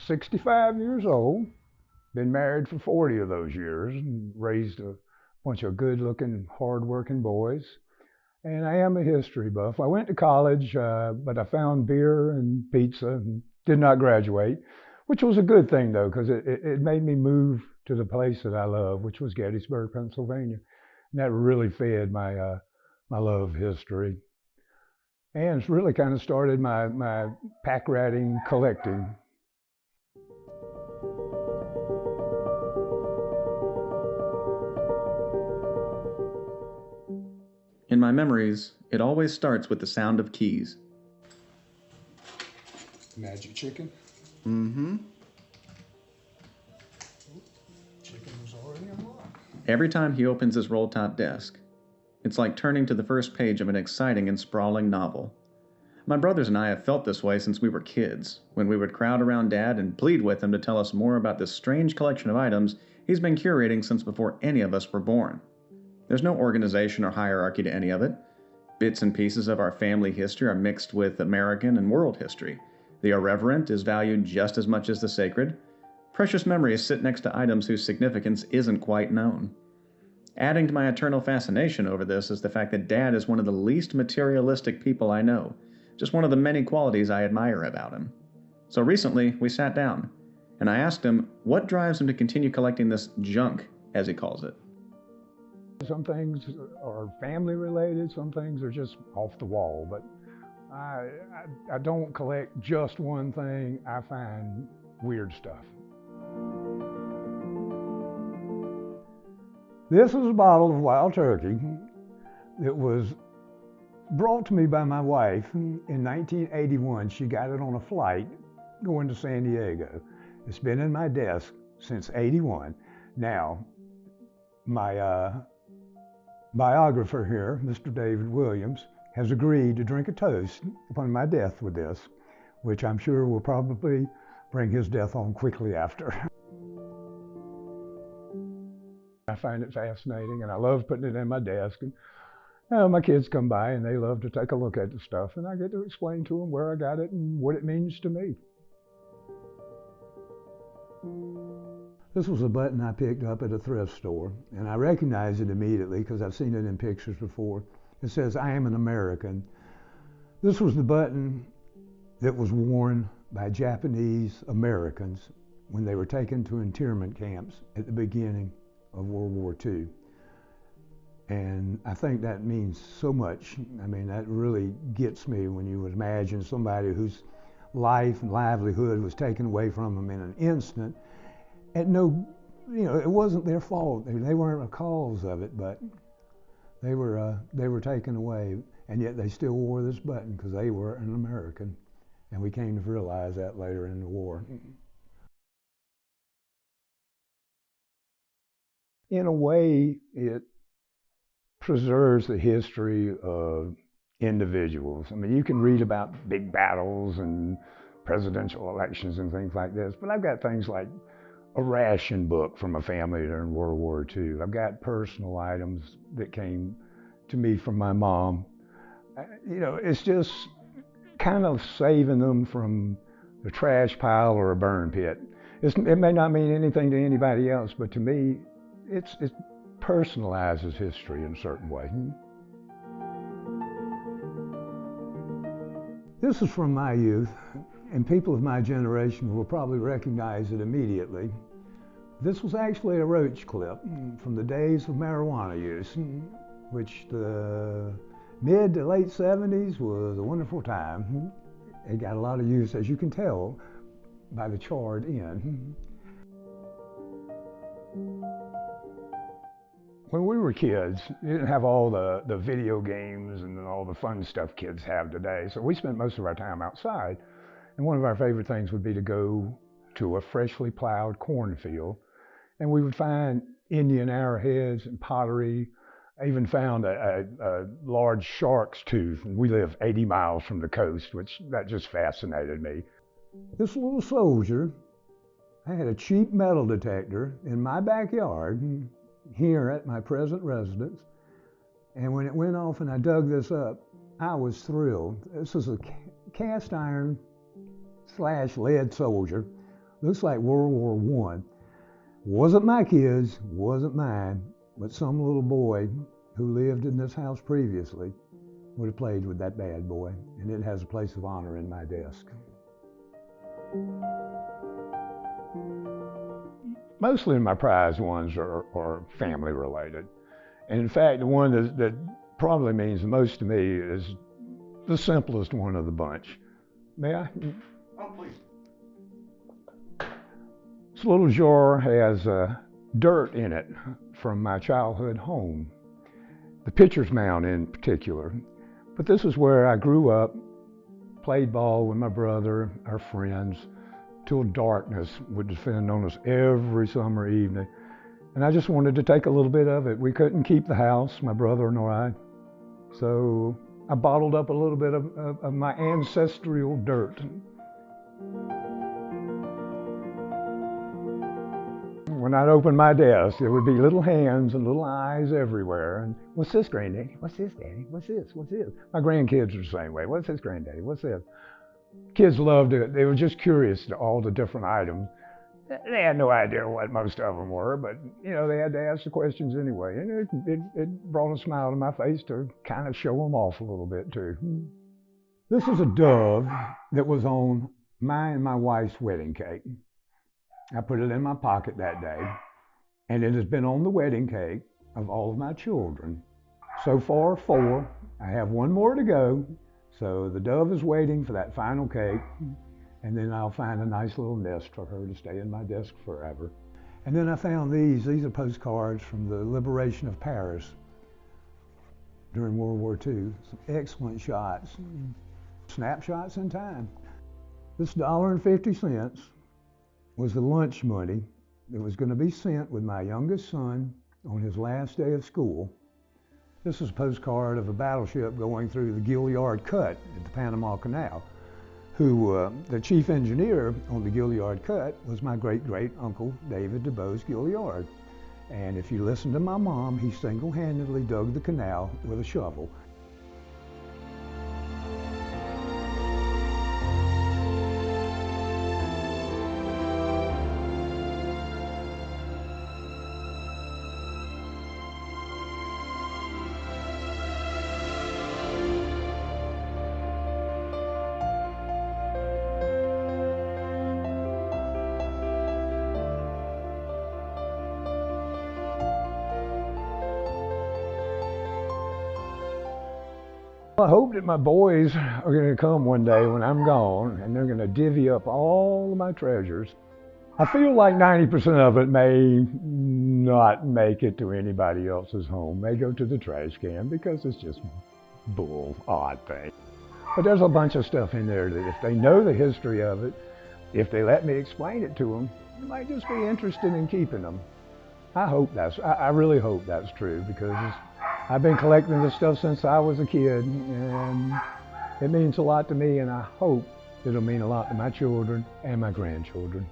65 years old, been married for 40 of those years, and raised a bunch of good-looking, hard-working boys. And I am a history buff. I went to college, but I found beer and pizza and did not graduate, which was a good thing though, because it made me move to the place that I love, which was Gettysburg, Pennsylvania. And that really fed my love of history. And it's really kind of started my pack ratting collecting. In my memories, it always starts with the sound of keys. Magic chicken. Mm-hmm. Chicken was already unlocked. Every time he opens his roll-top desk, it's like turning to the first page of an exciting and sprawling novel. My brothers and I have felt this way since we were kids, when we would crowd around Dad and plead with him to tell us more about this strange collection of items he's been curating since before any of us were born. There's no organization or hierarchy to any of it. Bits and pieces of our family history are mixed with American and world history. The irreverent is valued just as much as the sacred. Precious memories sit next to items whose significance isn't quite known. Adding to my eternal fascination over this is the fact that Dad is one of the least materialistic people I know, just one of the many qualities I admire about him. So recently, we sat down, and I asked him what drives him to continue collecting this junk, as he calls it. Some things are family related, some things are just off the wall, but I don't collect just one thing. I find weird stuff. This is a bottle of wild turkey that was brought to me by my wife in 1981. She got it on a flight going to San Diego. It's been in my desk since '81. Now, my biographer here, Mr. David Williams, has agreed to drink a toast upon my death with this, which I'm sure will probably bring his death on quickly after. I find it fascinating, and I love putting it in my desk. And my kids come by, and they love to take a look at the stuff, and I get to explain to them where I got it and what it means to me. This was a button I picked up at a thrift store, and I recognized it immediately because I've seen it in pictures before. It says, "I am an American." This was the button that was worn by Japanese Americans when they were taken to internment camps at the beginning of World War II. And I think that means so much. I mean, that really gets me when you would imagine somebody whose life and livelihood was taken away from them in an instant. At no, it wasn't their fault. They weren't a cause of it, but they were taken away, and yet they still wore this button because they were an American, and we came to realize that later in the war. In a way, it preserves the history of individuals. I mean, you can read about big battles and presidential elections and things like this, but I've got things like a ration book from a family during World War II. I've got personal items that came to me from my mom. It's just kind of saving them from the trash pile or a burn pit. It may not mean anything to anybody else, but to me, it personalizes history in a certain way. This is from my youth, and people of my generation will probably recognize it immediately. This was actually a roach clip from the days of marijuana use, which the mid to late 70s was a wonderful time. It got a lot of use, as you can tell, by the charred end. When we were kids, we didn't have all the video games and all the fun stuff kids have today, so we spent most of our time outside. And one of our favorite things would be to go to a freshly plowed cornfield, and we would find Indian arrowheads and pottery. I even found a large shark's tooth, and we live 80 miles from the coast, that just fascinated me. This little soldier, I had a cheap metal detector in my backyard here at my present residence, and when it went off and I dug this up, I was thrilled. This is a cast iron lead soldier. Looks like World War I. Wasn't my kids, wasn't mine, but some little boy who lived in this house previously would have played with that bad boy, and it has a place of honor in my desk. Mostly my prized ones are family related. And in fact, the one that probably means the most to me is the simplest one of the bunch. May I? Oh, please. This little jar has dirt in it from my childhood home, the pitcher's mound in particular. But this is where I grew up, played ball with my brother, our friends, till darkness would descend on us every summer evening. And I just wanted to take a little bit of it. We couldn't keep the house, my brother nor I. So I bottled up a little bit of my ancestral dirt. When I'd open my desk, there would be little hands and little eyes everywhere. And what's this, Granddaddy? What's this, Daddy? What's this? What's this? My grandkids are the same way. What's this, Granddaddy? What's this? Kids loved it. They were just curious to all the different items. They had no idea what most of them were, but you know, they had to ask the questions anyway. And it brought a smile to my face to kind of show them off a little bit too. This is a dove that was on my and my wife's wedding cake. I put it in my pocket that day, and it has been on the wedding cake of all of my children. So far, 4. I have 1 more to go. So the dove is waiting for that final cake, and then I'll find a nice little nest for her to stay in my desk forever. And then I found these. These are postcards from the liberation of Paris during World War II. Some excellent shots, snapshots in time. This $1.50 was the lunch money that was going to be sent with my youngest son on his last day of school. This is a postcard of a battleship going through the Gilliard Cut at the Panama Canal, who the chief engineer on the Gilliard Cut was my great-great-uncle David DuBose Gilliard. And if you listen to my mom, he single-handedly dug the canal with a shovel. I hope that my boys are going to come one day when I'm gone, and they're going to divvy up all of my treasures. I feel like 90% of it may not make it to anybody else's home, may go to the trash can because it's just odd thing. But there's a bunch of stuff in there that if they know the history of it, if they let me explain it to them, they might just be interested in keeping them. I really hope that's true, because I've been collecting this stuff since I was a kid, and it means a lot to me, and I hope it'll mean a lot to my children and my grandchildren.